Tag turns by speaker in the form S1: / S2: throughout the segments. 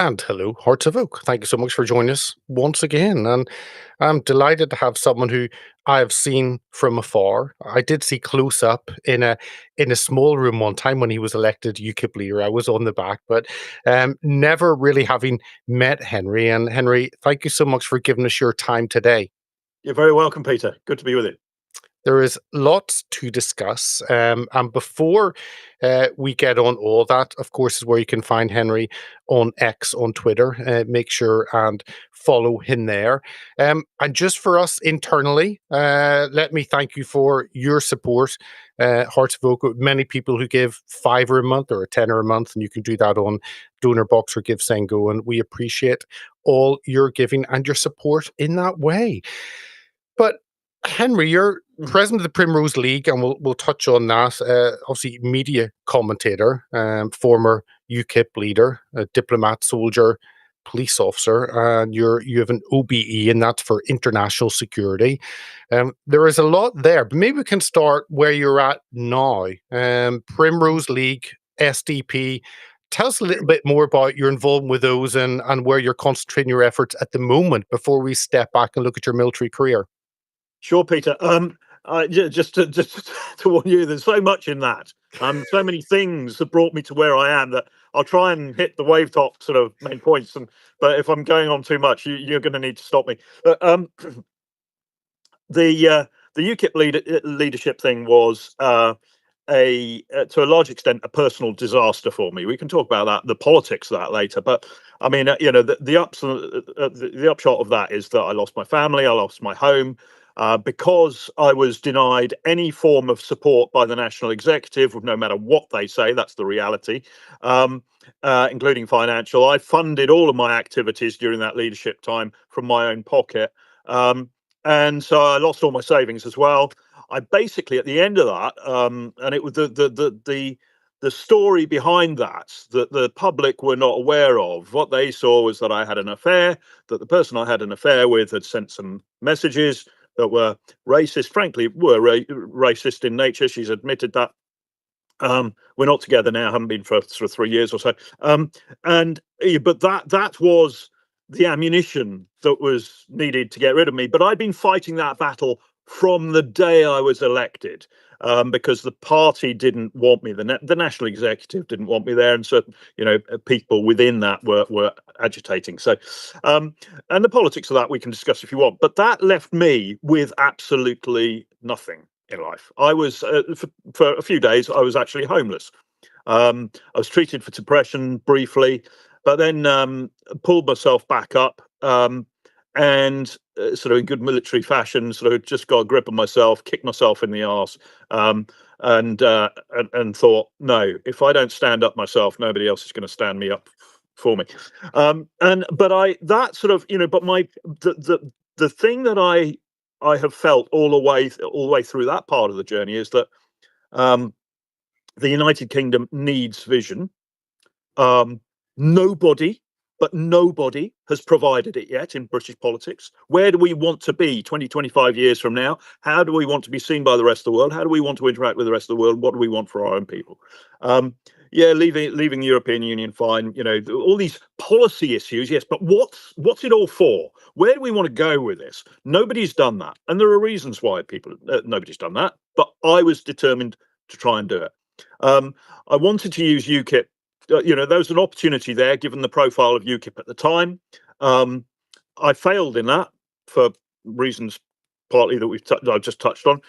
S1: And hello, Hearts of Oak. Thank you so much for joining us once again. And I'm delighted to have someone who I have seen from afar. I did see close up in a small room one time when he was elected UKIP leader. I was on the back, but never really having met Henry. And Henry, thank you so much for giving us your time today.
S2: You're very welcome, Peter. Good to be with you.
S1: There is lots to discuss. And before we get on all that, of course, is where you can find Henry on X on Twitter. Make sure and follow him there. And just for us internally, let me thank you for your support. Hearts of Oak, many people who give fiver a month or a tenner a month, and you can do that on Donor Box or Give Send Go. And we appreciate all your giving and your support in that way. But Henry, you're president of the Primrose League, and we'll touch on that. Obviously, media commentator, former UKIP leader, a diplomat, soldier, police officer, and you have an OBE, and that's for international security. There is a lot there, but maybe we can start where you're at now. Primrose League, SDP. Tell us a little bit more about your involvement with those and where you're concentrating your efforts at the moment before we step back and look at your military career.
S2: Sure, Peter. Just to warn you, there's so much in that. So many things that brought me to where I am that I'll try and hit the wave top sort of main points. But if I'm going on too much, you're going to need to stop me. The UKIP leadership thing was to a large extent a personal disaster for me. We can talk about that, the politics of that later. But I mean, the upshot of that is that I lost my family, I lost my home. Because I was denied any form of support by the national executive, no matter what they say, that's the reality, including financial. I funded all of my activities during that leadership time from my own pocket. And so I lost all my savings as well. I basically, at the end of that, and it was the story behind that the public were not aware of. What they saw was that I had an affair, that the person I had an affair with had sent some messages that were racist, frankly, were racist in nature. She's admitted that. We're not together now, haven't been for sort of 3 years or so. But that was the ammunition that was needed to get rid of me. But I'd been fighting that battle from the day I was elected, because the party didn't want me, the national executive didn't want me there, and certain people within that were agitating. So, and the politics of that we can discuss if you want. But that left me with absolutely nothing in life. I was for a few days I was actually homeless. I was treated for depression briefly, but then pulled myself back up. And sort of in good military fashion, sort of just got a grip of myself, kicked myself in the arse, and thought, no, if I don't stand up myself, nobody else is going to stand me up for me. The thing that I have felt all the way through that part of the journey is that the United Kingdom needs vision. Nobody has provided it yet in British politics. Where do we want to be 20, 25 years from now? How do we want to be seen by the rest of the world? How do we want to interact with the rest of the world? What do we want for our own people? Leaving the European Union, fine. All these policy issues, yes, but what's it all for? Where do we want to go with this? Nobody's done that, and there are reasons why nobody's done that. But I was determined to try and do it. I wanted to use UKIP. There was an opportunity there, given the profile of UKIP at the time. I failed in that for reasons partly that I've just touched on,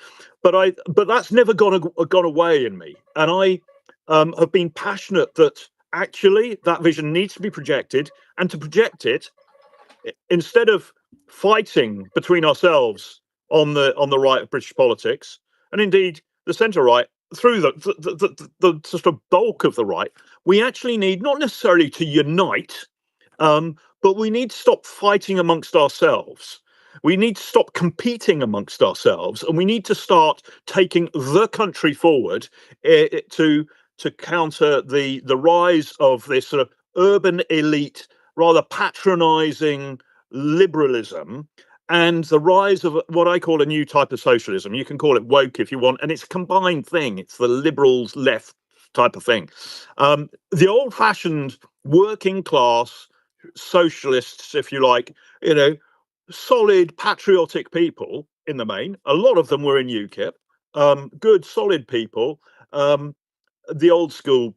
S2: but that's never gone away in me, and I have been passionate that actually that vision needs to be projected, and to project it, instead of fighting between ourselves on the right of British politics, and indeed the centre right, through the sort of bulk of the right, we actually need not necessarily to unite, but we need to stop fighting amongst ourselves. We need to stop competing amongst ourselves, and we need to start taking the country forward to counter the rise of this sort of urban elite, rather patronising liberalism, and the rise of what I call a new type of socialism. You can call it woke if you want, and it's a combined thing. It's the liberals left type of thing. The old-fashioned working class socialists, if you like, solid patriotic people in the main. A lot of them were in UKIP, good solid people, the old school,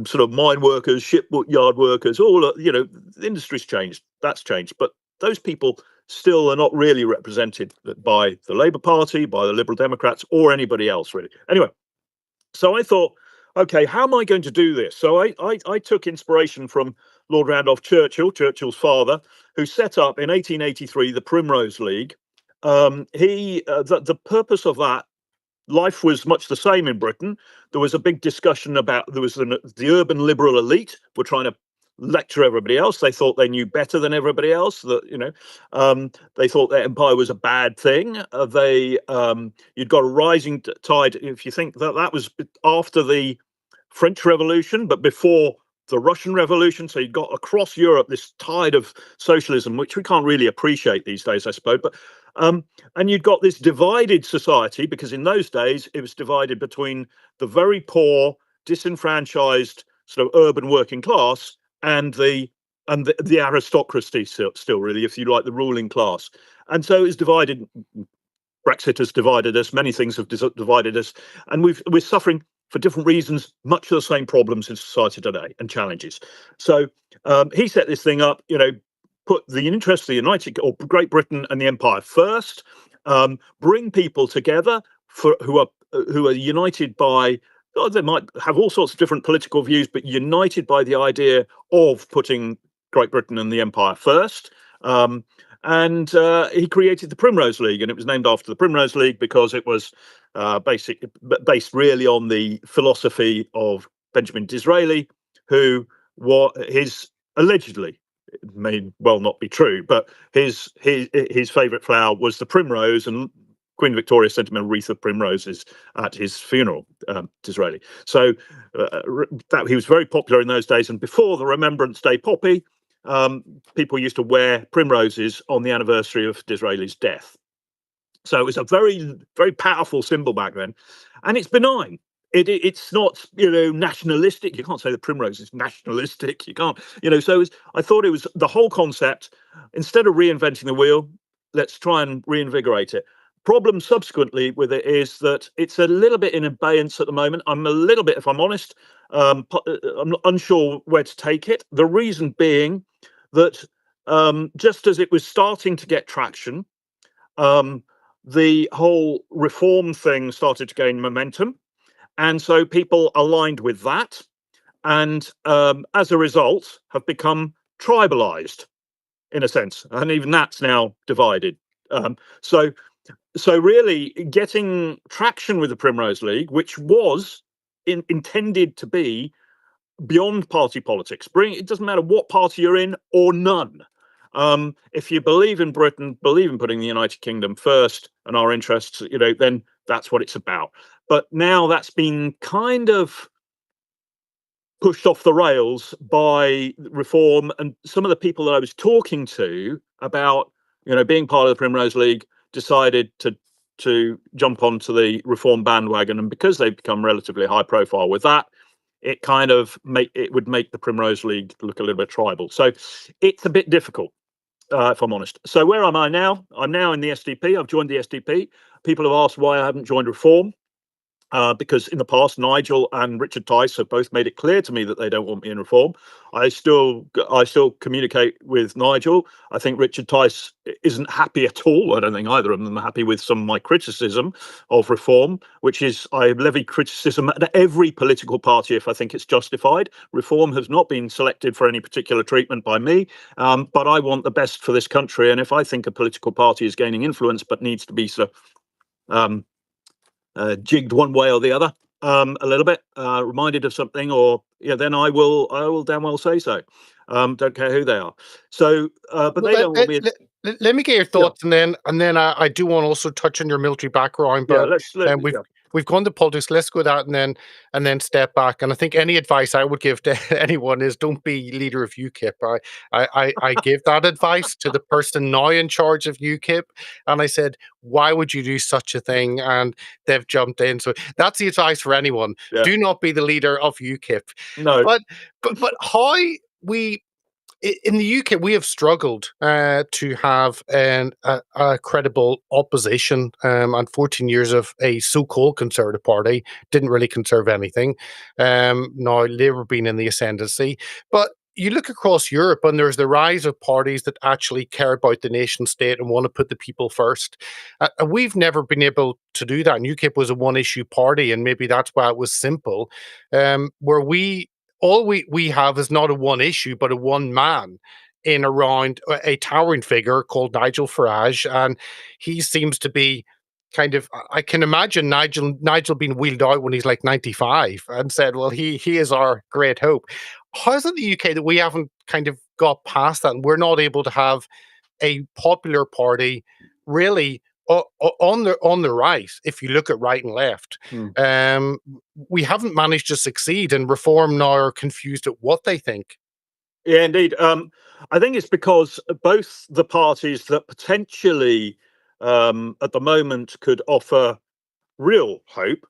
S2: sort of mine workers, shipyard workers, all, the industry's changed, that's changed, but those people still are not really represented by the Labour Party, by the Liberal Democrats, or anybody else really. Anyway, so I thought, okay, how am I going to do this? So I took inspiration from Lord Randolph Churchill, Churchill's father, who set up in 1883 the Primrose League. The purpose of that, life was much the same in Britain. There was a big discussion about, the urban liberal elite were trying to lecture everybody else. They thought they knew better than everybody else. They thought their empire was a bad thing. You'd got a rising tide. If you think that was after the French Revolution, but before the Russian Revolution. So you've got across Europe this tide of socialism, which we can't really appreciate these days, I suppose. But and you'd got this divided society, because in those days it was divided between the very poor, disenfranchised, sort of urban working class, and the aristocracy still really, if you like, the ruling class. And so it's divided. Brexit has divided us. Many things have divided us, and we're suffering for different reasons, much of the same problems in society today and challenges. So he set this thing up, put the interests of the United or Great Britain and the Empire first, bring people together who are united by. They might have all sorts of different political views, but united by the idea of putting Great Britain and the Empire first. And he created the Primrose League, and it was named after the Primrose League because it was based really on the philosophy of Benjamin Disraeli, who allegedly, it may well not be true, but his favourite flower was the primrose, and Queen Victoria sent him a wreath of primroses at his funeral, Disraeli. So that he was very popular in those days, and before the Remembrance Day poppy, people used to wear primroses on the anniversary of Disraeli's death. So it was a very, very powerful symbol back then, and it's benign. It's not, nationalistic. You can't say the primrose is nationalistic. You can't, So I thought it was the whole concept. Instead of reinventing the wheel, let's try and reinvigorate it. Problem subsequently with it is that it's a little bit in abeyance at the moment. I'm a little bit, if I'm honest, I'm unsure where to take it. The reason being that just as it was starting to get traction, the whole reform thing started to gain momentum. And so people aligned with that, and as a result have become tribalized in a sense. And even that's now divided. So really getting traction with the Primrose League, which was intended to be beyond party politics. It doesn't matter what party you're in or none. If you believe in Britain, believe in putting the United Kingdom first and our interests, then that's what it's about. But now that's been kind of pushed off the rails by reform, and some of the people that I was talking to about, being part of the Primrose League decided to jump onto the reform bandwagon, and because they've become relatively high profile with that, it kind of would make the Primrose League look a little bit tribal. So it's a bit difficult, if I'm honest. So where am I now? I'm now in the SDP. I've joined the SDP. People have asked why I haven't joined Reform. Because in the past, Nigel and Richard Tice have both made it clear to me that they don't want me in Reform. I still communicate with Nigel. I think Richard Tice isn't happy at all. I don't think either of them are happy with some of my criticism of Reform, which is I levy criticism at every political party if I think it's justified. Reform has not been selected for any particular treatment by me, but I want the best for this country. And if I think a political party is gaining influence but needs to be sort of jigged one way or the other, a little bit, reminded of something, or then I will damn well say so. Don't care who they are. So, but
S1: Well,
S2: they don't want me.
S1: let me get your
S2: Yeah,
S1: thoughts, and then I do want to also touch on your military background.
S2: yeah.
S1: But we've gone to politics. Let's go that, and then step back. And I think any advice I would give to anyone is don't be leader of UKIP. I give that advice to the person now in charge of UKIP, and I said, why would you do such a thing? And they've jumped in. So that's the advice for anyone.
S2: Yeah.
S1: Do not be the leader of UKIP.
S2: No.
S1: But how we In the UK, we have struggled to have a credible opposition. And 14 years of a so-called Conservative Party didn't really conserve anything. Now, Labour being in the ascendancy. But you look across Europe and there's the rise of parties that actually care about the nation state and want to put the people first. And we've never been able to do that. And UKIP was a one-issue party, and maybe that's why it was simple, where we have is not a one issue, but a one man in around a towering figure called Nigel Farage, and he seems to be kind of. I can imagine Nigel being wheeled out when he's like 95 and said, "Well, he is our great hope." How is it in the UK that we haven't kind of got past that, and we're not able to have a popular party really on the right? If you look at right and left,
S2: Mm.
S1: um, we haven't managed to succeed, and Reform now are confused at what they think.
S2: Yeah, indeed. I think it's because both the parties that potentially at the moment could offer real hope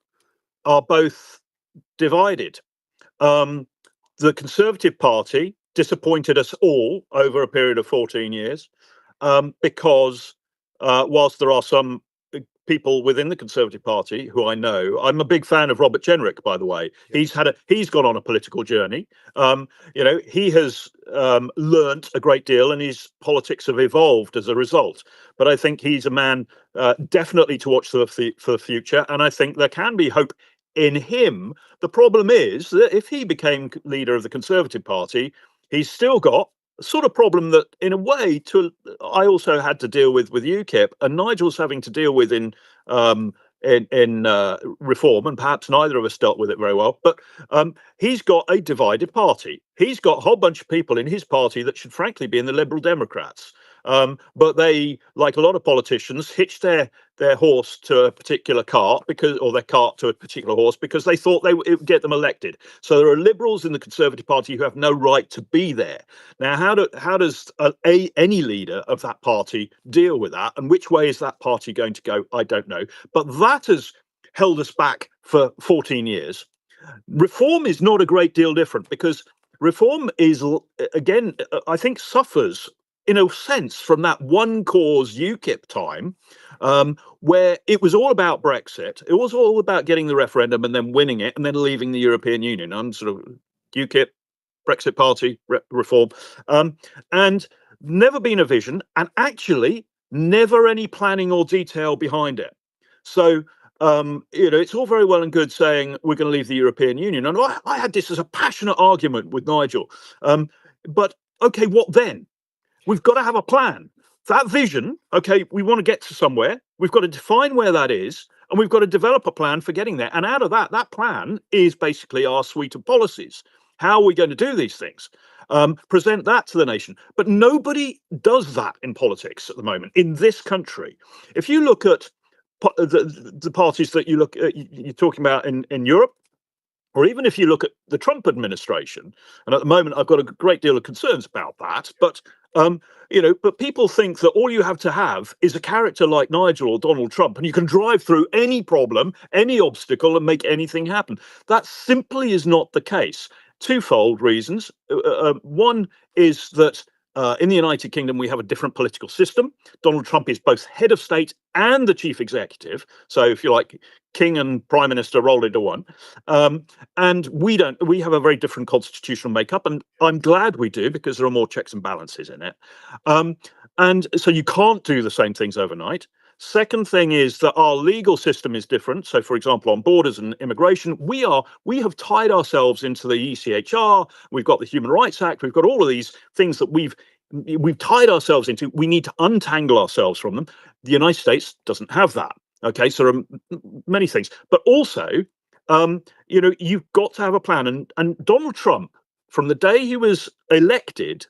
S2: are both divided. Um, the Conservative Party disappointed us all over a period of 14 years because whilst there are some people within the Conservative Party who I know, I'm a big fan of Robert Jenrick, by the way. He's gone on a political journey. He has learnt a great deal, and his politics have evolved as a result. But I think he's a man definitely to watch for the future, and I think there can be hope in him. The problem is that if he became leader of the Conservative Party, he's still got a sort of problem that, in a way, I also had to deal with UKIP, and Nigel's having to deal with in Reform, and perhaps neither of us dealt with it very well. But he's got a divided party. He's got a whole bunch of people in his party that should, frankly, be in the Liberal Democrats. But they, like a lot of politicians, hitched their horse to a particular cart or their cart to a particular horse because they thought it would get them elected. So there are Liberals in the Conservative Party who have no right to be there. Now, how does any leader of that party deal with that, and which way is that party going to go? I don't know. But that has held us back for 14 years. Reform is not a great deal different, because Reform is, again, I think, suffers in a sense from that one cause UKIP time, where it was all about Brexit. It was all about getting the referendum and then winning it and then leaving the European Union. I'm sort of UKIP, Brexit Party, Reform, and never been a vision, and actually never any planning or detail behind it. So it's all very well and good saying we're going to leave the European Union, and I had this as a passionate argument with Nigel. But okay, what then? We've got to have a plan. That vision, okay, we want to get to somewhere. We've got to define where that is, and we've got to develop a plan for getting there. And out of that plan is basically our suite of policies. How are we going to do these things? Present that to the nation. But nobody does that in politics at the moment in this country. If you look at the parties that you're talking about in Europe, or even if you look at the Trump administration, and at the moment I've got a great deal of concerns about that, but but people think that all you have to have is a character like Nigel or Donald Trump, and you can drive through any problem, any obstacle, and make anything happen. That simply is not the case. Twofold reasons. One is that in the United Kingdom, we have a different political system. Donald Trump is both head of state and the chief executive. So, if you like, king and prime minister rolled into one. And we don't. We have a very different constitutional makeup, and I'm glad we do, because there are more checks and balances in it. And so you can't do the same things overnight. Second thing is that our legal system is different. So, for example, on borders and immigration, we have tied ourselves into the ECHR. We've got the Human Rights Act. We've got all of these things that we've tied ourselves into. We need to untangle ourselves from them. The United States doesn't have that. Okay, so there are many things, but also, you've got to have a plan. And Donald Trump, from the day he was elected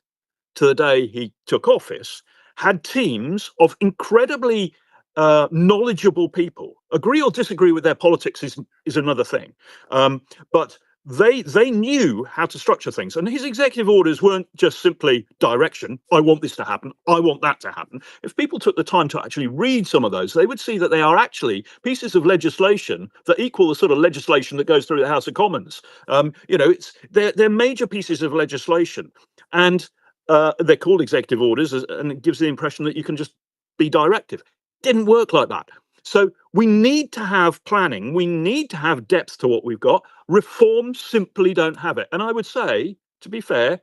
S2: to the day he took office, had teams of incredibly knowledgeable people. Agree or disagree with their politics is another thing, but they knew how to structure things, and his executive orders weren't just simply direction. I want this to happen. I want that to happen. If people took the time to actually read some of those, they would see that they are actually pieces of legislation that equal the sort of legislation that goes through the House of Commons. They're major pieces of legislation, and they're called executive orders, and it gives the impression that you can just be directive. Didn't work like that. So we need to have planning. We need to have depth to what we've got. Reforms simply don't have it. And I would say, to be fair,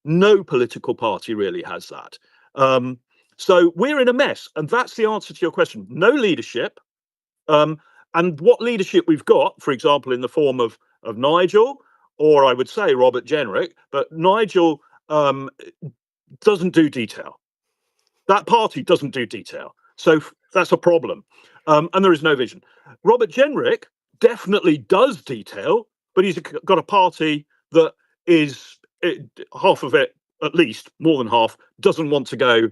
S2: no political party really has that. So we're in a mess. And that's the answer to your question. No leadership. And what leadership we've got, for example, in the form of Nigel, or I would say Robert Jenrick, but Nigel doesn't do detail. That party doesn't do detail. So that's a problem. And there is no vision. Robert Jenrick definitely does detail, but he's got a party that is half of it, at least more than half, doesn't want to go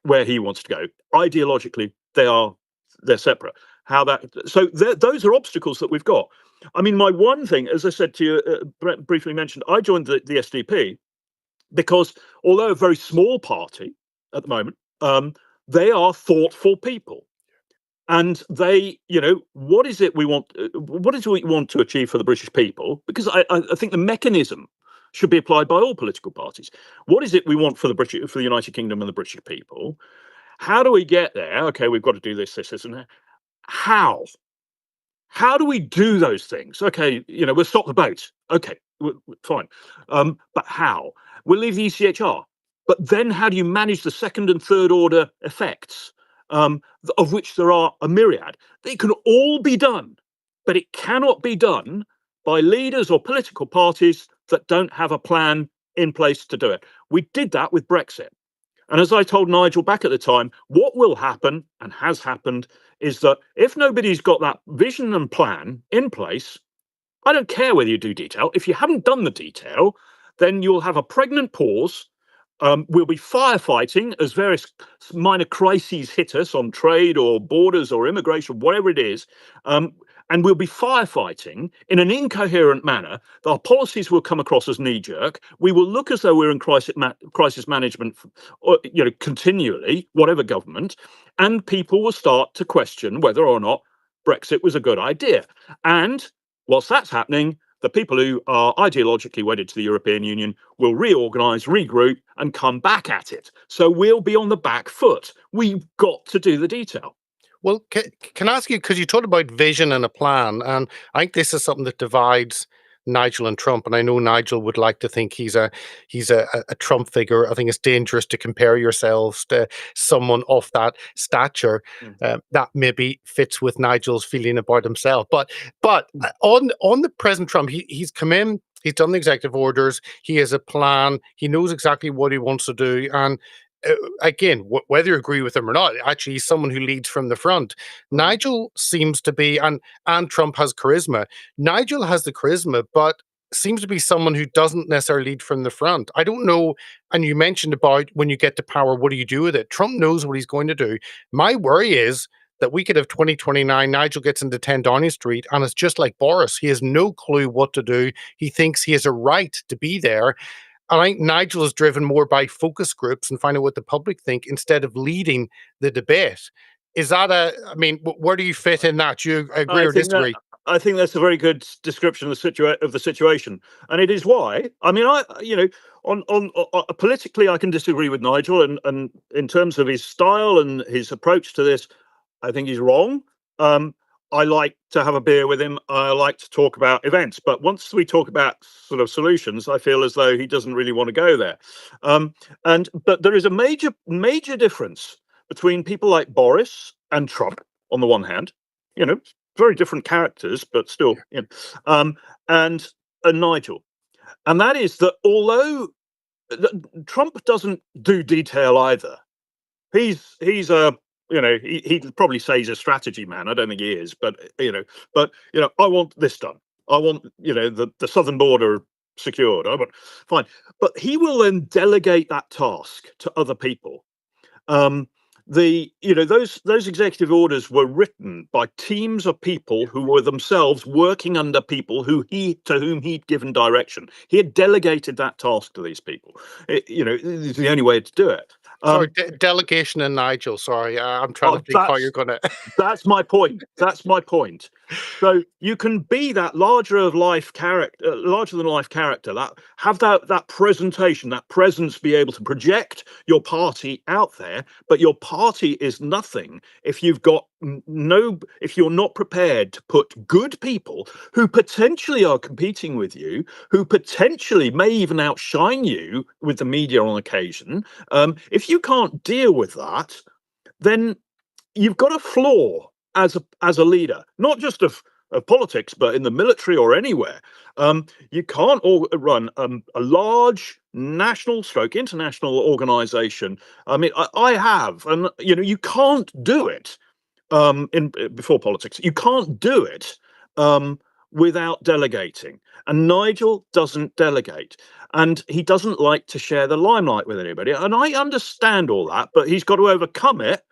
S2: where he wants to go. Ideologically, they're separate. Those are obstacles that we've got. I mean, my one thing, as I said to you, briefly mentioned, I joined the SDP because although a very small party at the moment, they are thoughtful people. And they, what is it we want? What is it we want to achieve for the British people? Because I think the mechanism should be applied by all political parties. What is it we want for the United Kingdom and the British people? How do we get there? Okay, we've got to do this, and that. How? How do we do those things? Okay, we'll stop the boat. Okay, fine. But how? We'll leave the ECHR. But then how do you manage the second and third order effects, of which there are a myriad? They can all be done, but it cannot be done by leaders or political parties that don't have a plan in place to do it. We did that with Brexit. And as I told Nigel back at the time, what will happen and has happened is that if nobody's got that vision and plan in place, I don't care whether you do detail. If you haven't done the detail, then you'll have a pregnant pause. We'll be firefighting as various minor crises hit us on trade or borders or immigration, whatever it is. And we'll be firefighting in an incoherent manner. Our policies will come across as knee-jerk. We will look as though we're in crisis management, continually, whatever government, and people will start to question whether or not Brexit was a good idea. And whilst that's happening, the people who are ideologically wedded to the European Union will reorganise, regroup, and come back at it. So we'll be on the back foot. We've got to do the detail.
S1: Well, can I ask you, because you talked about vision and a plan, and I think this is something that divides Nigel and Trump, and I know Nigel would like to think he's a Trump figure. I think it's dangerous to compare yourselves to someone of that stature. That maybe fits with Nigel's feeling about himself. But on the present Trump, he's come in. He's done the executive orders. He has a plan. He knows exactly what he wants to do, and again, whether you agree with him or not, actually, he's someone who leads from the front. Nigel seems to be, and Trump has charisma. Nigel has the charisma, but seems to be someone who doesn't necessarily lead from the front. I don't know. And you mentioned about when you get to power, what do you do with it? Trump knows what he's going to do. My worry is that we could have 2029, Nigel gets into 10 Downing Street, and it's just like Boris. He has no clue what to do. He thinks he has a right to be there. And I think Nigel is driven more by focus groups and finding out what the public think instead of leading the debate. Is that where do you fit in that? Do you agree or disagree?
S2: I think that's a very good description of the situation, and it is why. I mean, on politically, I can disagree with Nigel, and in terms of his style and his approach to this, I think he's wrong. I like to have a beer with him. I like to talk about events. But once we talk about sort of solutions, I feel as though he doesn't really want to go there. But there is a major difference between people like Boris and Trump on the one hand, very different characters, but still, and Nigel. And that is that although Trump doesn't do detail either, he's a he'd probably say he's a strategy man. I don't think he is, but I want this done. I want the southern border secured. I want fine, but he will then delegate that task to other people. Those executive orders were written by teams of people who were themselves working under people to whom he'd given direction. He had delegated that task to these people. It's the only way to do it.
S1: Sorry,
S2: Um,
S1: delegation and Nigel. Sorry, I'm trying to
S2: oh,
S1: think how you're gonna.
S2: that's my point. That's my point. So you can be that larger than life character, that have that presentation, that presence, be able to project your party out there, but your party is nothing if you've got if you're not prepared to put good people who potentially are competing with you, who potentially may even outshine you with the media on occasion. If you can't deal with that, then you've got a flaw as a leader, not just of politics, but in the military or anywhere. You can't run a large national stroke international organization. I mean, I have, and you can't do it in before politics. You can't do it without delegating. And Nigel doesn't delegate, and he doesn't like to share the limelight with anybody. And I understand all that, but he's got to overcome it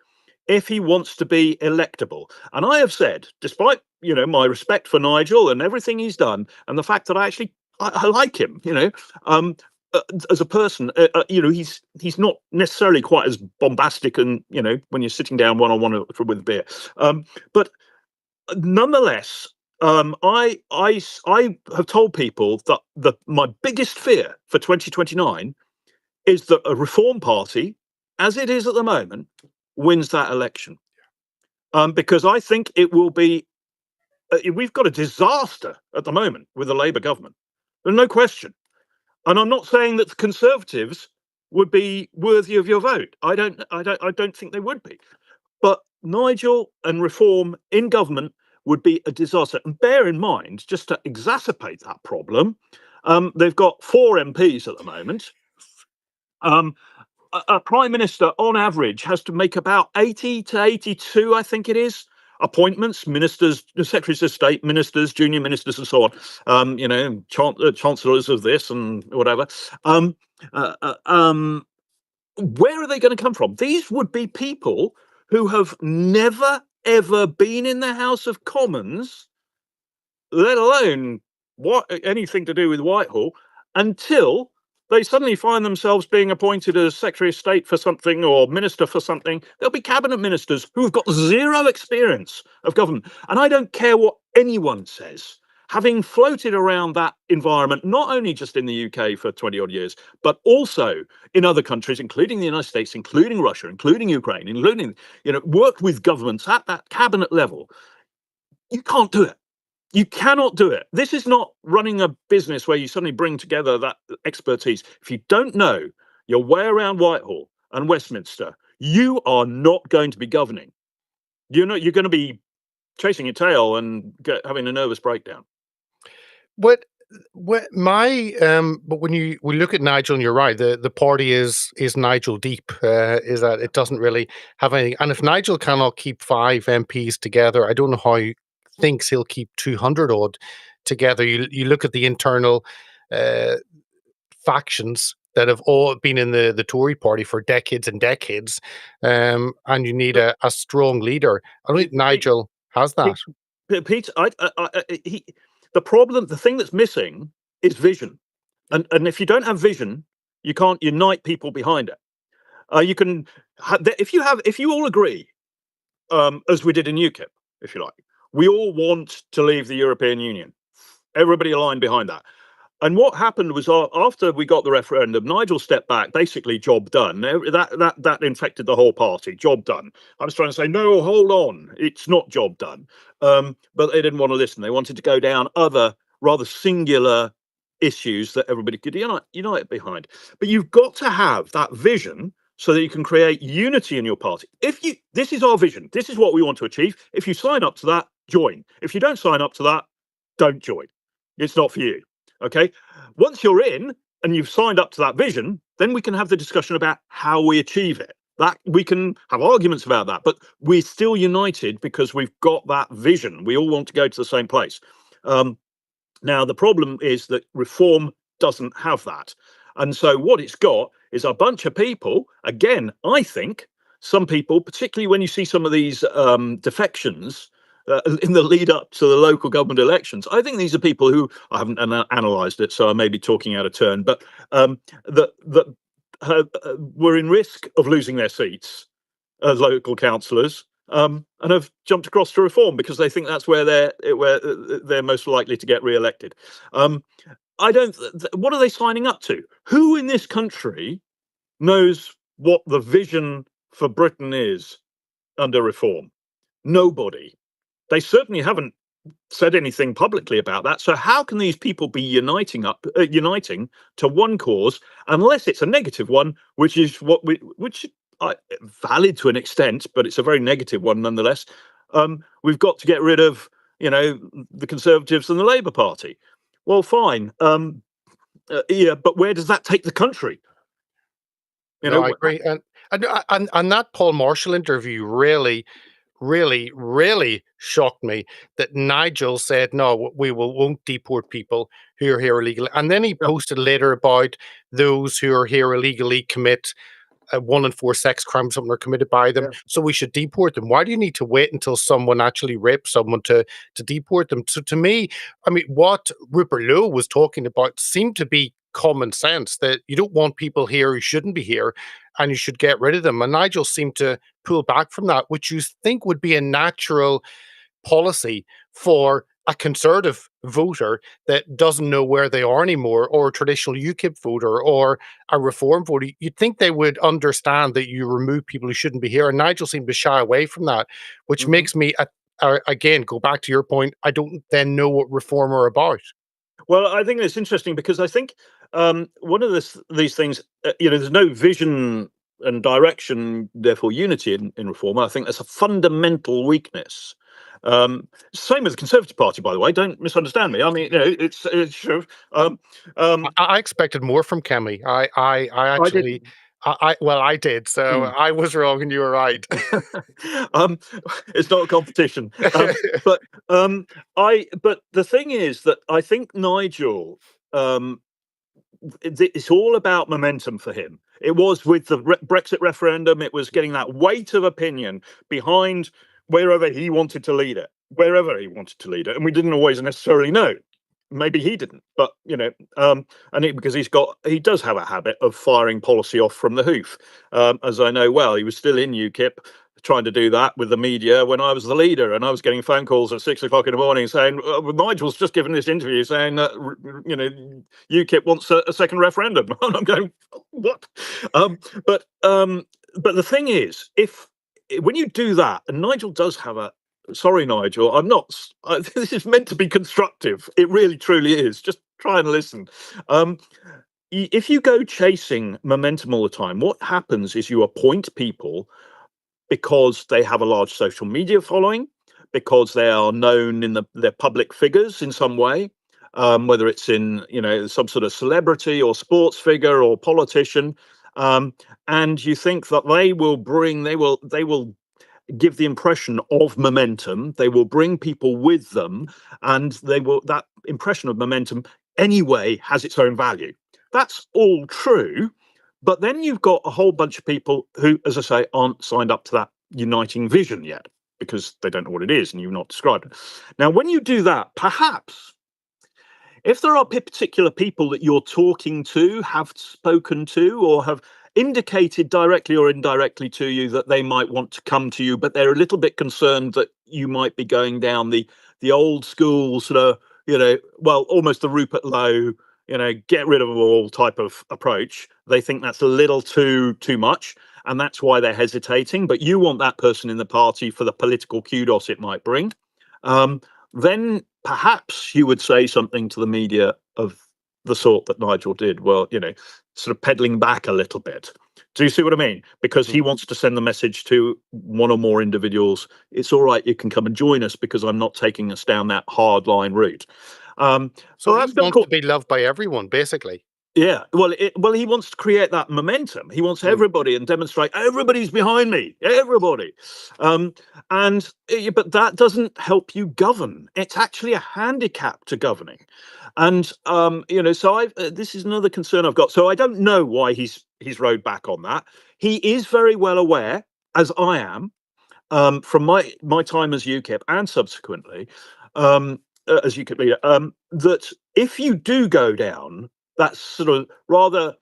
S2: if he wants to be electable. And I have said, despite my respect for Nigel and everything he's done, and the fact that I like him, as a person, he's not necessarily quite as bombastic, and when you're sitting down one on one with a beer, but nonetheless. I have told people that my biggest fear for 2029 is that a reform party, as it is at the moment, wins that election. Because I think it will be, we've got a disaster at the moment with the Labour government. There's no question. And I'm not saying that the Conservatives would be worthy of your vote. I don't think they would be. But Nigel and reform in government would be a disaster. And bear in mind, just to exacerbate that problem, they've got 4 MPs at the moment. A prime minister on average has to make about 80 to 82, I think it is, appointments, ministers, secretaries of state, ministers, junior ministers, and so on. Chancellors of this and whatever. Where are they going to come from? These would be people who have never ever been in the House of Commons, let alone anything to do with Whitehall, until they suddenly find themselves being appointed as Secretary of State for something or Minister for something. There'll be cabinet ministers who have got zero experience of government. And I don't care what anyone says. Having floated around that environment, not only just in the UK for 20 odd years, but also in other countries, including the United States, including Russia, including Ukraine, including, worked with governments at that cabinet level, you can't do it. You cannot do it. This is not running a business where you suddenly bring together that expertise. If you don't know your way around Whitehall and Westminster, you are not going to be governing. You're going to be chasing your tail and having a nervous breakdown.
S1: What my but when we look at Nigel, and you're right, the party is Nigel deep. Is that it doesn't really have anything, and if Nigel cannot keep 5 MPs together, I don't know how he thinks he'll keep 200 odd together. You look at the internal uh, factions that have all been in the Tory party for decades and decades, and you need a strong leader. I don't think Nigel has that.
S2: Peter, the thing that's missing is vision, and if you don't have vision, you can't unite people behind it. You can, if you all agree, as we did in UKIP, if you like, we all want to leave the European Union. Everybody aligned behind that. And what happened was after we got the referendum, Nigel stepped back, basically job done. That infected the whole party. Job done. I was trying to say, no, hold on, it's not job done. But they didn't want to listen. They wanted to go down other rather singular issues that everybody could unite behind. But you've got to have that vision so that you can create unity in your party. This is our vision. This is what we want to achieve. If you sign up to that, join. If you don't sign up to that, don't join. It's not for you. Okay. Once you're in and you've signed up to that vision, then we can have the discussion about how we achieve it. That we can have arguments about that, but we're still united because we've got that vision. We all want to go to the same place. Now, the problem is that reform doesn't have that. And so what it's got is a bunch of people, again, I think some people, particularly when you see some of these defections, in the lead up to the local government elections, I think these are people who I haven't analysed it, so I may be talking out of turn, but that were in risk of losing their seats as local councillors, and have jumped across to Reform because they think that's where they're most likely to get re-elected. I don't. What are they signing up to? Who in this country knows what the vision for Britain is under Reform? Nobody. They certainly haven't said anything publicly about that. So how can these people be uniting to one cause unless it's a negative one, which is valid to an extent, but it's a very negative one nonetheless. We've got to get rid of, the Conservatives and the Labour Party. Well, fine. Yeah, but where does that take the country?
S1: No, I agree, and that Paul Marshall interview really, really, really shocked me. That Nigel said, "No, won't deport people who are here illegally," and then he posted later about those who are here illegally commit 1 in 4 sex crimes, something are committed by them. So we should deport them. Why do you need to wait until someone actually rapes someone to deport them? So to me, I mean, what Rupert Lowe was talking about seemed to be common sense, that you don't want people here who shouldn't be here and you should get rid of them. And Nigel seemed to pull back from that, which you think would be a natural policy for a conservative voter that doesn't know where they are anymore, or a traditional UKIP voter, or a reform voter. You'd think they would understand that you remove people who shouldn't be here. And Nigel seemed to shy away from that, which makes me, again, go back to your point. I don't then know what reform are about.
S2: Well, I think it's interesting because I think one of these things, there's no vision and direction, therefore unity in reform. I think that's a fundamental weakness. Same with the Conservative Party, by the way. Don't misunderstand me. I mean, it's true.
S1: I expected more from Kemi. I actually, I did. So I was wrong and you were right.
S2: It's not a competition. But the thing is that I think Nigel, it's all about momentum for him. It was with the Brexit referendum. It was getting that weight of opinion behind wherever he wanted to lead it, and we didn't always necessarily know. Maybe he didn't, but because he does have a habit of firing policy off from the hoof, as I know well. He was still in UKIP trying to do that with the media when I was the leader, and I was getting phone calls at 6 o'clock in the morning saying, Nigel's just given this interview saying that UKIP wants a second referendum. And I'm going, what? But the thing is, when you do that, and Nigel does have sorry, Nigel, I'm not. This is meant to be constructive. It really, truly is. Just try and listen. If you go chasing momentum all the time, what happens is you appoint people because they have a large social media following, because they are known they're public figures in some way, whether it's in some sort of celebrity or sports figure or politician, and you think that they will give the impression of momentum. They will bring people with them, and that impression of momentum anyway has its own value. That's all true. But then you've got a whole bunch of people who, as I say, aren't signed up to that uniting vision yet because they don't know what it is and you've not described it. Now, when you do that, perhaps if there are particular people that you're talking to, have spoken to, or have indicated directly or indirectly to you that they might want to come to you, but they're a little bit concerned that you might be going down the old school sort of, almost the Rupert Lowe, get rid of them all type of approach. They think that's a little too much, and that's why they're hesitating. But you want that person in the party for the political kudos it might bring. Then perhaps you would say something to the media of the sort that Nigel did. Well, sort of peddling back a little bit. Do you see what I mean? Because he wants to send the message to one or more individuals. It's all right. You can come and join us because I'm not taking us down that hard line route.
S1: So he wants to be loved by everyone, basically.
S2: Yeah, well, he wants to create that momentum. He wants everybody and demonstrate everybody's behind me, everybody. But that doesn't help you govern. It's actually a handicap to governing. And so this is another concern I've got. So I don't know why he's rowed back on that. He is very well aware, as I am, from my time as UKIP and subsequently as UKIP leader, that if you do go down that sort of rather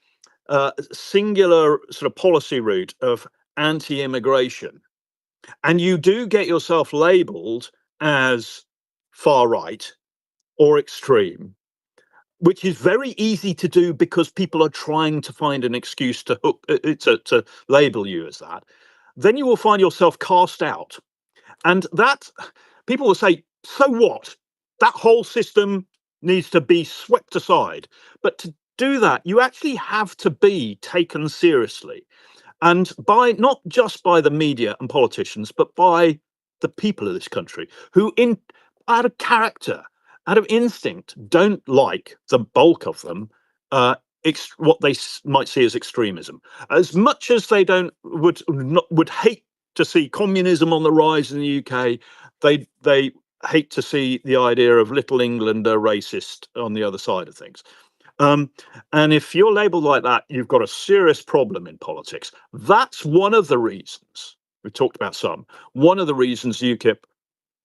S2: singular sort of policy route of anti-immigration, and you do get yourself labelled as far right or extreme, which is very easy to do because people are trying to find an excuse to to label you as that, then you will find yourself cast out. And that, people will say, so what? That whole system needs to be swept aside. But to do that, you actually have to be taken seriously. And by not just by the media and politicians, but by the people of this country who, out of character, out of instinct, don't like the bulk of them, what they might see as extremism. As much as they would hate to see communism on the rise in the UK, they hate to see the idea of Little England a racist on the other side of things. And if you're labelled like that, you've got a serious problem in politics. That's one of the reasons, we've talked about some, one of the reasons UKIP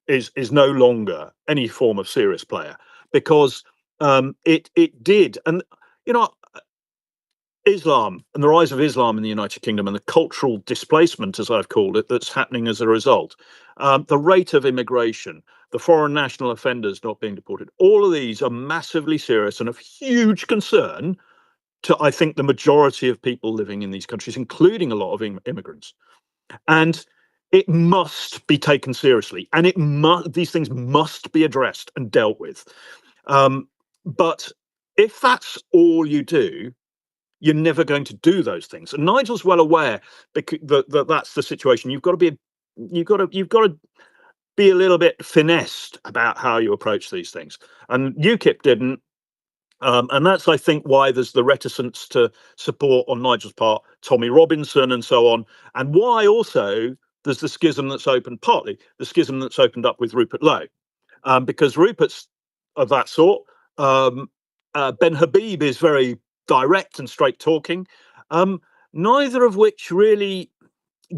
S2: is no longer any form of serious player, because it did. And, you know, Islam and the rise of Islam in the United Kingdom and the cultural displacement, as I've called it, that's happening as a result, the rate of immigration, the foreign national offenders not being deported, all of these are massively serious and of huge concern to, I think, the majority of people living in these countries, including a lot of immigrants. And it must be taken seriously, and these things must be addressed and dealt with. But if that's all you do, you're never going to do those things. And Nigel's well aware that that's the situation. You've got to be a little bit finessed about how you approach these things. And UKIP didn't. And that's, I think, why there's the reticence to support on Nigel's part Tommy Robinson and so on, and why also there's the schism that's opened, partly the schism that's opened up with Rupert Lowe, because Rupert's of that sort. Ben Habib is very direct and straight talking, neither of which really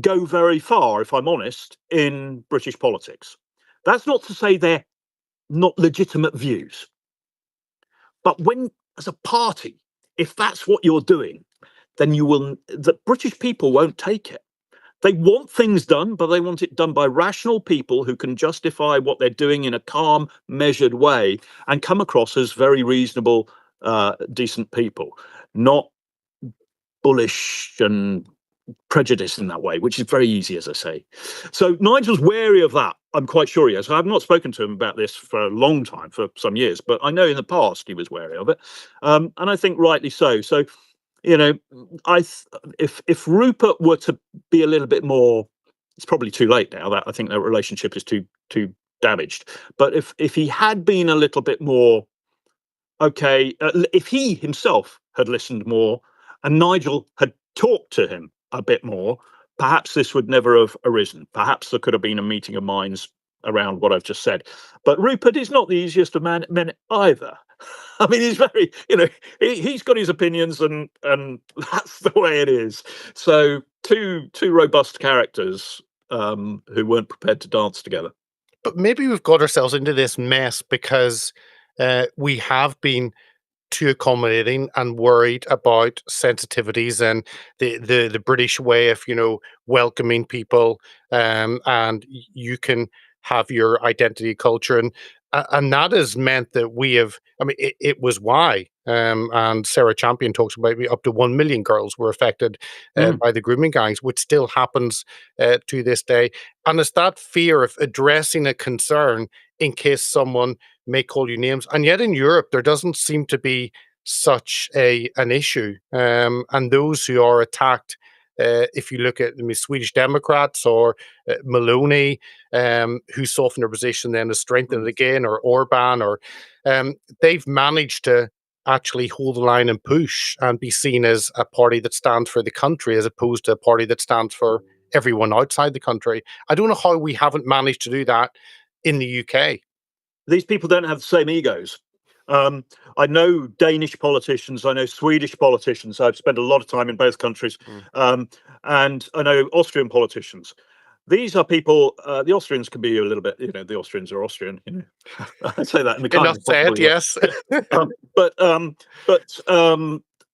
S2: go very far, if I'm honest, in British politics. That's not to say they're not legitimate views. But when, as a party, if that's what you're doing, then the British people won't take it. They want things done, but they want it done by rational people who can justify what they're doing in a calm, measured way and come across as very reasonable, decent people, not bullish and prejudiced in that way, which is very easy, as I say. So Nigel's wary of that. I'm quite sure he is. I've not spoken to him about this for a long time, for some years, but I know in the past he was wary of it, and I think rightly so. So, you know, if Rupert were to be a little bit more, it's probably too late now. That I think that relationship is too damaged. But if he had been a little bit more okay, if he himself had listened more and Nigel had talked to him a bit more, perhaps this would never have arisen. Perhaps there could have been a meeting of minds around what I've just said. But Rupert is not the easiest of men either. I mean, he's very, he's got his opinions, and that's the way it is. So two robust characters who weren't prepared to dance together.
S1: But maybe we've got ourselves into this mess because we have been too accommodating and worried about sensitivities and the British way of welcoming people, and you can have your identity culture, and that has meant that we have. I mean, it was why. And Sarah Champion talks about up to 1 million girls were affected by the grooming gangs, which still happens to this day. And it's that fear of addressing a concern in case someone may call you names. And yet in Europe, there doesn't seem to be such an issue. And those who are attacked, if you look at Swedish Democrats or Maloney, who softened their position then has strengthened it again, or Orban, or they've managed to actually hold the line and push and be seen as a party that stands for the country as opposed to a party that stands for everyone outside the country. I don't know how we haven't managed to do that in the UK.
S2: These people don't have the same egos. I know Danish politicians, I know Swedish politicians. I've spent a lot of time in both countries, and I know Austrian politicians. These are people. The Austrians can be a little bit, the Austrians are Austrian. I say that in the kind
S1: Enough said, yes.
S2: but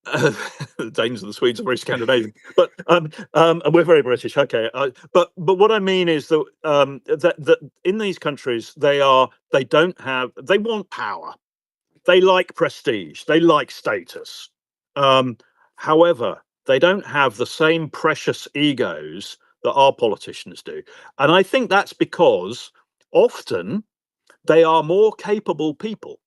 S2: The Danes and the Swedes are very Scandinavian, but and we're very British. Okay, but what I mean is that that in these countries they want power, they like prestige, they like status. However, they don't have the same precious egos that our politicians do, and I think that's because often they are more capable people.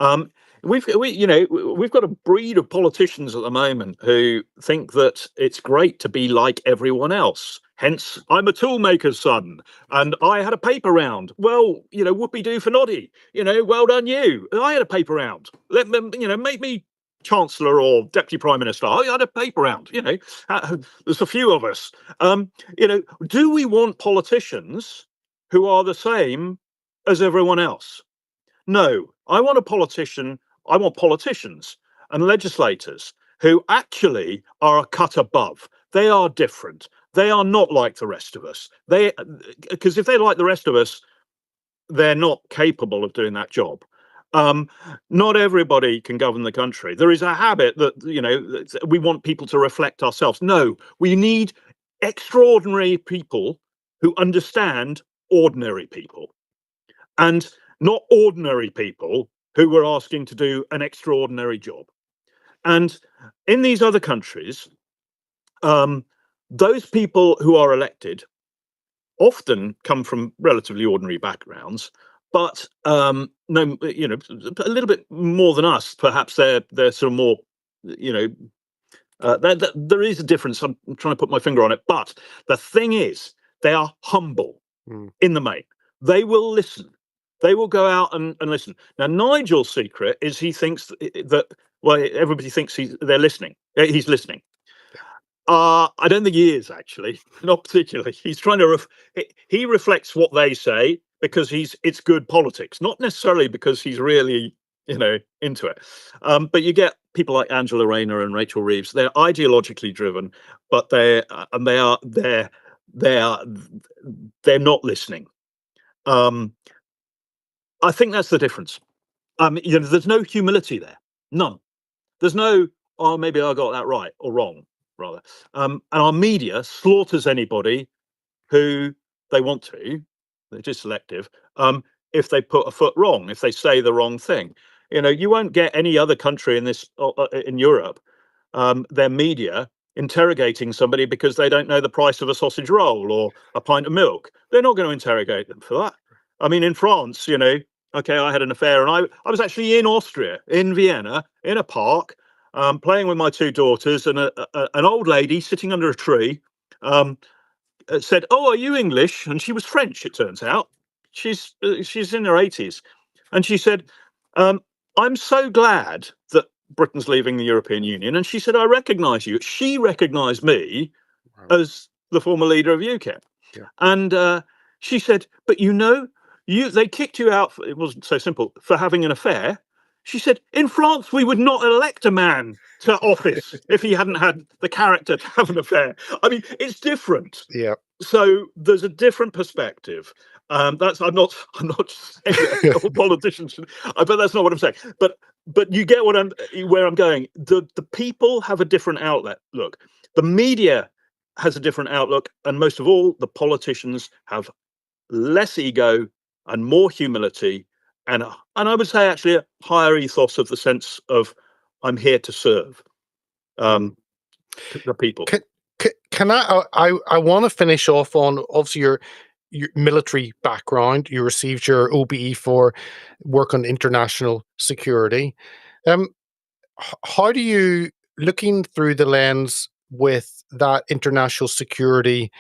S2: Um, we've got a breed of politicians at the moment who think that it's great to be like everyone else. Hence, I'm a toolmaker's son, and I had a paper round. Well, whoopee doo for noddy. Well done you. I had a paper round. Let me, make me chancellor or deputy prime minister. I had a paper round. There's a few of us. Do we want politicians who are the same as everyone else? No, I want politicians and legislators who actually are a cut above. They are different. They are not like the rest of us. Because if they're like the rest of us, they're not capable of doing that job. Not everybody can govern the country. There is a habit that, we want people to reflect ourselves. No, we need extraordinary people who understand ordinary people. And not ordinary people who were asking to do an extraordinary job. And in these other countries, those people who are elected often come from relatively ordinary backgrounds, but no, a little bit more than us. Perhaps they're sort of more, there is a difference. I'm trying to put my finger on it, but the thing is, they are humble in the main. They will listen. They will go out and listen. Now, Nigel's secret is he thinks that everybody thinks they're listening. He's listening. I don't think he is, actually, not particularly. He's trying to he reflects what they say because it's good politics, not necessarily because he's really into it. But you get people like Angela Rayner and Rachel Reeves. They're ideologically driven, but they're not listening. I think that's the difference. There's no humility there. None. There's no, oh, maybe I got that right or wrong, rather. And our media slaughters anybody who they want to. They're just selective. If they put a foot wrong, if they say the wrong thing, you won't get any other country in Europe, their media interrogating somebody because they don't know the price of a sausage roll or a pint of milk. They're not going to interrogate them for that. I mean, in France, okay, I had an affair, and I was actually in Austria, in Vienna, in a park, playing with my two daughters, and an old lady sitting under a tree said, "Oh, are you English?" And she was French, it turns out. She's in her 80s, and she said, "I'm so glad that Britain's leaving the European Union." And she said, "I recognise you." She recognised me as the former leader of UKIP.
S1: Yeah.
S2: And she said, "But they kicked you out, it wasn't so simple, for having an affair." She said, "In France, we would not elect a man to office if he hadn't had the character to have an affair." I mean, it's different.
S1: Yeah.
S2: So there's a different perspective. I'm not saying that all politicians should, but that's not what I'm saying. But you get where I'm going. The people have a different outlet. Look, the media has a different outlook, and most of all, the politicians have less ego and more humility, and I would say actually a higher ethos of the sense of I'm here to serve the people.
S1: Can I want to finish off on obviously your military background. You received your OBE for work on international security. How do you, looking through the lens with that international security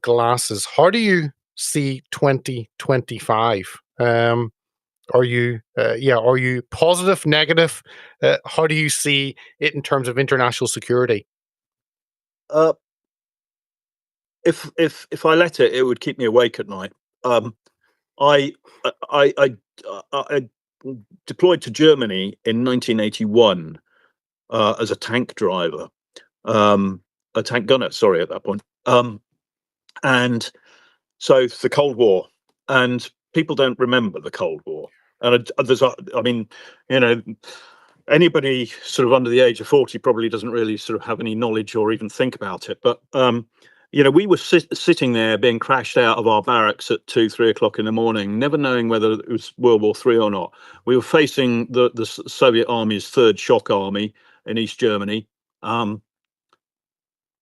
S1: glasses, how do you see 2025? Are you positive, negative? How do you see it in terms of international security?
S2: If I let it, it would keep me awake at night. I deployed to Germany in 1981 as a tank driver, a tank gunner. Sorry, at that point. And so it's the Cold War, and people don't remember the Cold War. And I mean, anybody sort of under the age of 40 probably doesn't really sort of have any knowledge or even think about it. But we were sitting there being crashed out of our barracks at 2-3 o'clock in the morning, never knowing whether it was World War III or not. We were facing the Soviet Army's Third Shock Army in East Germany, and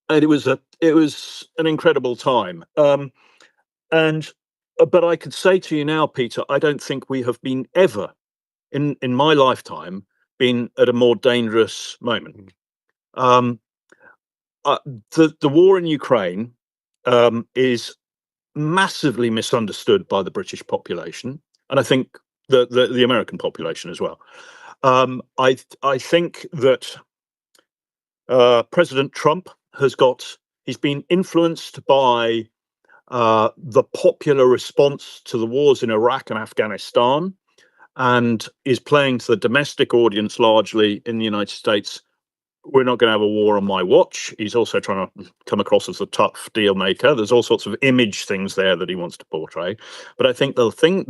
S2: it was an incredible time. But I could say to you now, Peter, I don't think we have been ever in my lifetime been at a more dangerous moment. The war in Ukraine is massively misunderstood by the British population, and I think the American population as well. I think that President Trump he's been influenced by the popular response to the wars in Iraq and Afghanistan, and is playing to the domestic audience largely in the United States. We're not going to have a war on my watch. He's also trying to come across as a tough deal maker. There's all sorts of image things there that he wants to portray. But I think there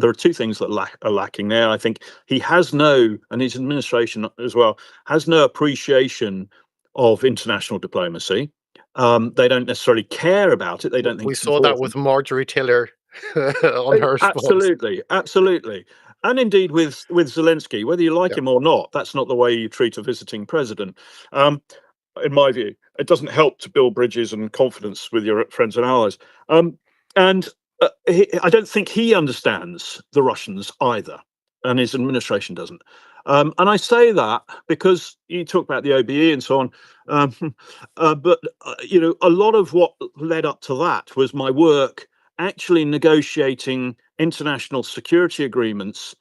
S2: are two things that are lacking there. I think he has and his administration as well, has no appreciation of international diplomacy. They don't necessarily care about it. They don't think
S1: we
S2: it's
S1: saw that
S2: important.
S1: with Marjorie Taylor on her response.
S2: Absolutely. And indeed with Zelensky, whether you like him or not, that's not the way you treat a visiting president. In my view, it doesn't help to build bridges and confidence with your friends and allies. I don't think he understands the Russians either, and his administration doesn't. And I say that because you talk about the OBE and so on, but a lot of what led up to that was my work actually negotiating international security agreements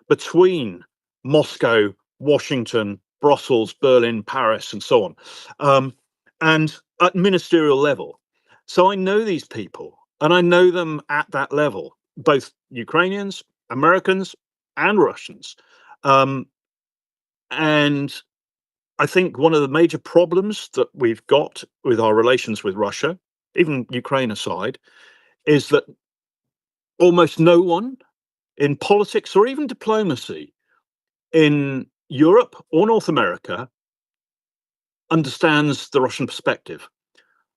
S2: between Moscow, Washington, Brussels, Berlin, Paris, and so on, and at ministerial level. So I know these people, and I know them at that level, both Ukrainians, Americans, and Russians. And I think one of the major problems that we've got with our relations with Russia, even Ukraine aside, is that almost no one in politics or even diplomacy in Europe or North America understands the Russian perspective.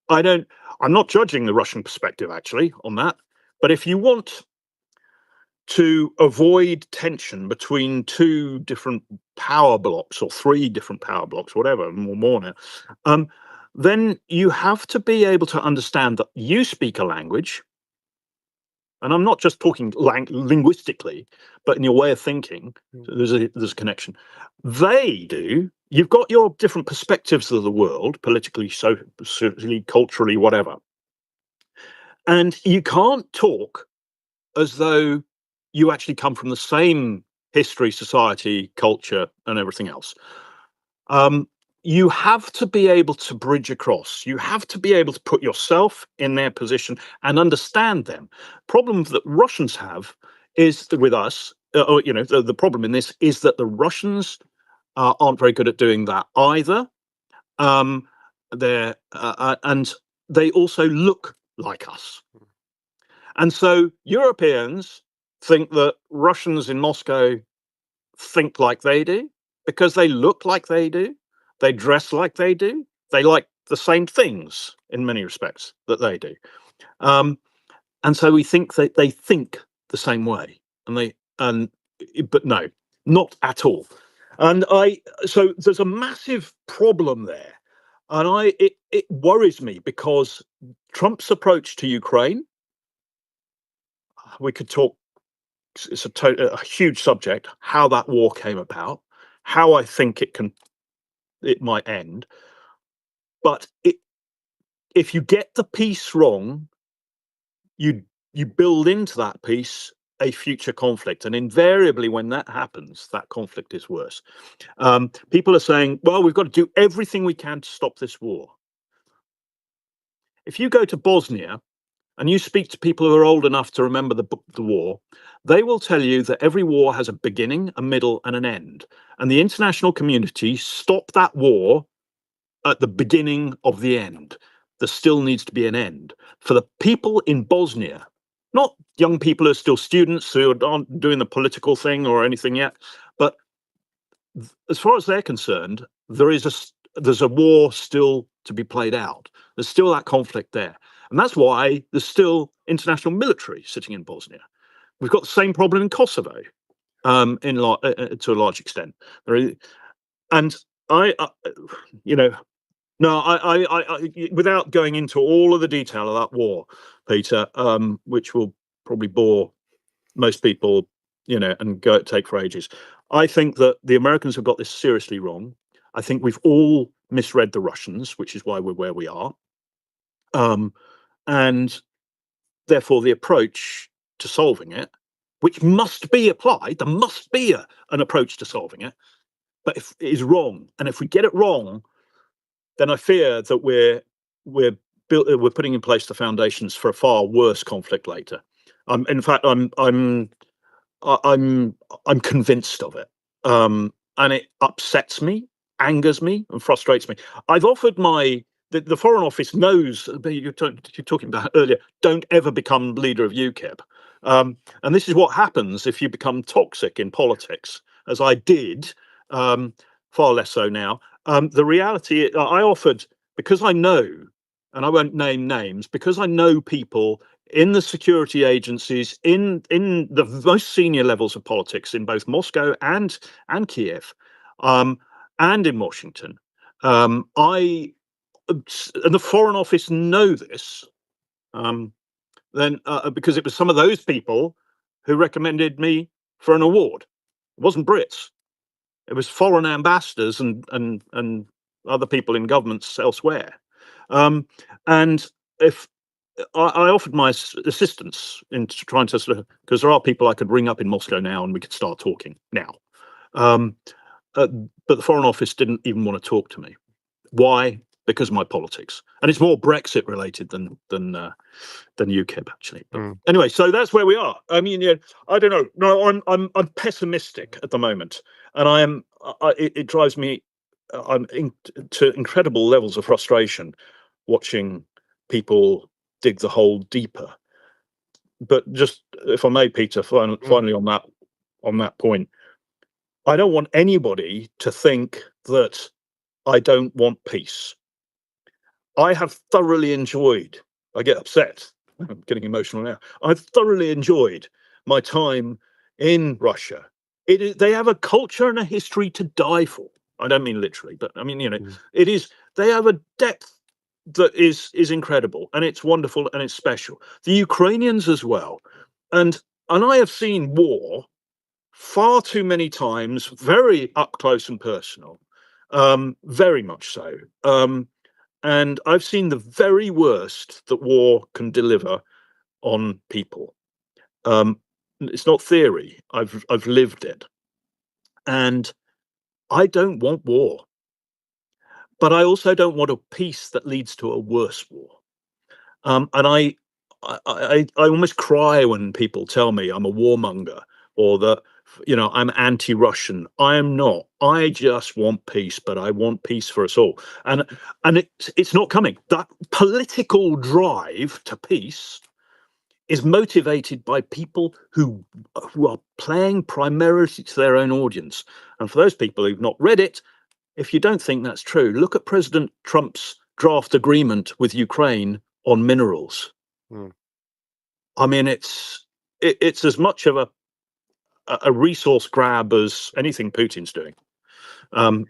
S2: I'm not judging the Russian perspective actually on that, but if you want to avoid tension between two different power blocks or three different power blocks, whatever, more now, then you have to be able to understand that you speak a language. And I'm not just talking linguistically, but in your way of thinking. So there's a connection. They do. You've got your different perspectives of the world, politically, socially, culturally, whatever. And you can't talk as though you actually come from the same history, society, culture, and everything else. You have to be able to bridge across. You have to be able to put yourself in their position and understand them. Problem that Russians have is with us, the problem in this is that the Russians aren't very good at doing that either. And they also look like us. And so Europeans think that Russians in Moscow think like they do because they look like they do. They dress like they do. They like the same things in many respects that they do. And so we think that they think the same way, but no, not at all. So there's a massive problem there, and it worries me because Trump's approach to Ukraine. We could talk. It's a huge subject. How that war came about, how I think it might end. But if you get the piece wrong, you build into that piece a future conflict, and invariably when that happens, that conflict is worse. People are saying, well, we've got to do everything we can to stop this war. If you go to Bosnia and you speak to people who are old enough to remember the war, they will tell you that every war has a beginning, a middle, and an end. And the international community stopped that war at the beginning of the end. There still needs to be an end. For the people in Bosnia, not young people who are still students who aren't doing the political thing or anything yet, but as far as they're concerned, there's a war still to be played out. There's still that conflict there, and that's why there's still international military sitting in Bosnia. We've got the same problem in Kosovo, to a large extent. And you know, no, without going into all of the detail of that war, Peter, which will probably bore most people, and take for ages. I think that the Americans have got this seriously wrong. I think we've all misread the Russians, which is why we're where we are. And therefore, the approach to solving it, which must be applied, there must be an approach to solving it, but if it is wrong, and if we get it wrong, then I fear that we're putting in place the foundations for a far worse conflict later. In fact, I'm convinced of it, and it upsets me, angers me, and frustrates me. I've offered the Foreign Office knows, you're talking about earlier, don't ever become leader of UKIP. And this is what happens if you become toxic in politics, as I did, far less so now. The reality, I offered, because I know, and I won't name names, because I know people in the security agencies, in the most senior levels of politics in both Moscow and Kiev, and in Washington. And the Foreign Office know this, because it was some of those people who recommended me for an award. It wasn't Brits. It was foreign ambassadors and other people in governments elsewhere. And if I offered my assistance in trying to because there are people I could ring up in Moscow now and we could start talking now. But the Foreign Office didn't even want to talk to me. Why? Because of my politics, and it's more Brexit related than UKIP actually. But anyway, so that's where we are. I mean, I don't know. No, I'm pessimistic at the moment, and it drives me to incredible levels of frustration watching people dig the hole deeper. But just, if I may, Peter, finally on that point, I don't want anybody to think that I don't want peace. I have thoroughly enjoyed, I get upset, I'm getting emotional now. I've thoroughly enjoyed my time in Russia. They have a culture and a history to die for. I don't mean literally, but I mean, they have a depth that is incredible, and it's wonderful and it's special. The Ukrainians as well. And I have seen war far too many times, very up close and personal, very much so. And I've seen the very worst that war can deliver on people. It's not theory. I've lived it, and I don't want war, but I also don't want a peace that leads to a worse war. And I almost cry when people tell me I'm a warmonger or that I'm anti-Russian. I am not. I just want peace, but I want peace for us all. And it's not coming. That political drive to peace is motivated by people who are playing primarily to their own audience. And for those people who've not read it, if you don't think that's true, look at President Trump's draft agreement with Ukraine on minerals. I mean, it's as much of a resource grab as anything Putin's doing.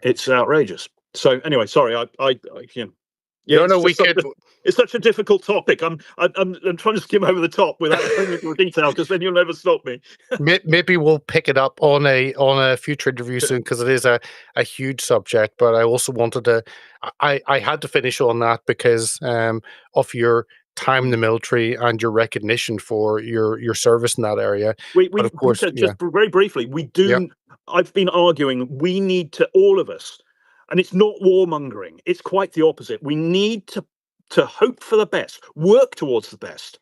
S2: It's outrageous. So anyway, sorry, it's such a difficult topic. I'm trying to skim over the top without going into detail, because then you'll never stop me.
S1: Maybe we'll pick it up on a future interview soon, because it is a huge subject. But I also wanted to, I had to finish on that because of your time in the military and your recognition for your service in that area.
S2: But of
S1: course,
S2: just very briefly, we do. Yeah. I've been arguing we need to, all of us, and it's not warmongering. It's quite the opposite. We need to hope for the best, work towards the best,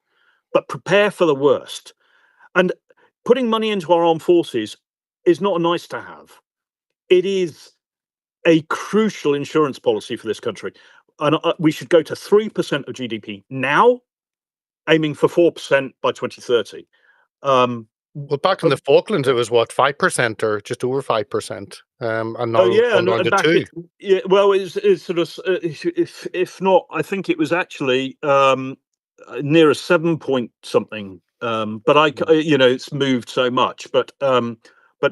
S2: but prepare for the worst. And putting money into our armed forces is not a nice to have. It is a crucial insurance policy for this country. And we should go to 3% of GDP now, aiming for 4% by 2030.
S1: Well, back in the Falklands, it was what, 5% or just over 5%? and
S2: Oh
S1: now it's
S2: yeah,
S1: gone down
S2: and
S1: to
S2: back
S1: two.
S2: it, yeah. Well, it's sort of if not, I think it was actually near a 7 point something. But you know, it's moved so much. But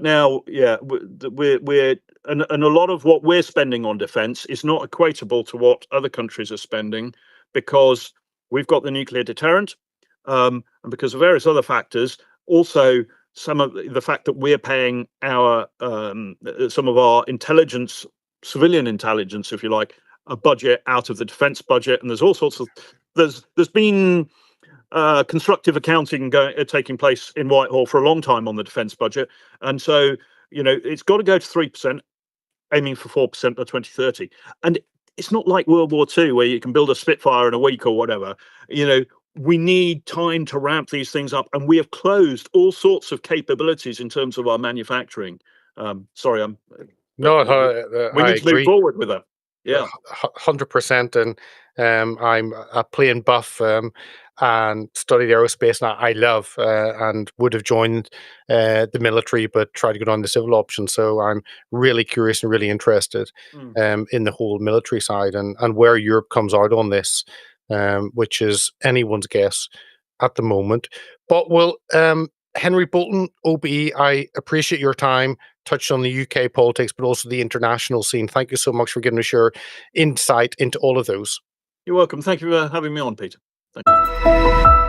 S2: now, yeah, we're and a lot of what we're spending on defence is not equatable to what other countries are spending, because we've got the nuclear deterrent, and because of various other factors. Also, some of the fact that we're paying our some of our intelligence, civilian intelligence, if you like, a budget out of the defence budget, and there's all sorts of there's been constructive accounting taking place in Whitehall for a long time on the defence budget, and so you know it's got to go to 3%, aiming for 4% by 2030, and it's not like World War II where you can build a Spitfire in a week or whatever. You know, we need time to ramp these things up, and we have closed all sorts of capabilities in terms of our manufacturing. Sorry, but
S1: No,
S2: we
S1: I
S2: need to move
S1: agree.
S2: forward with that. Yeah.
S1: 100%. And I'm a plane buff, and studied aerospace, and I love, and would have joined the military, but tried to go down the civil option. So I'm really curious and really interested
S2: Mm.
S1: in the whole military side, and where Europe comes out on this, which is anyone's guess at the moment. But well, Henry Bolton, OBE, I appreciate your time. Touched on the UK politics, but also the international scene. Thank you so much for giving us your insight into all of those.
S2: You're welcome. Thank you for having me on, Peter. Thank you.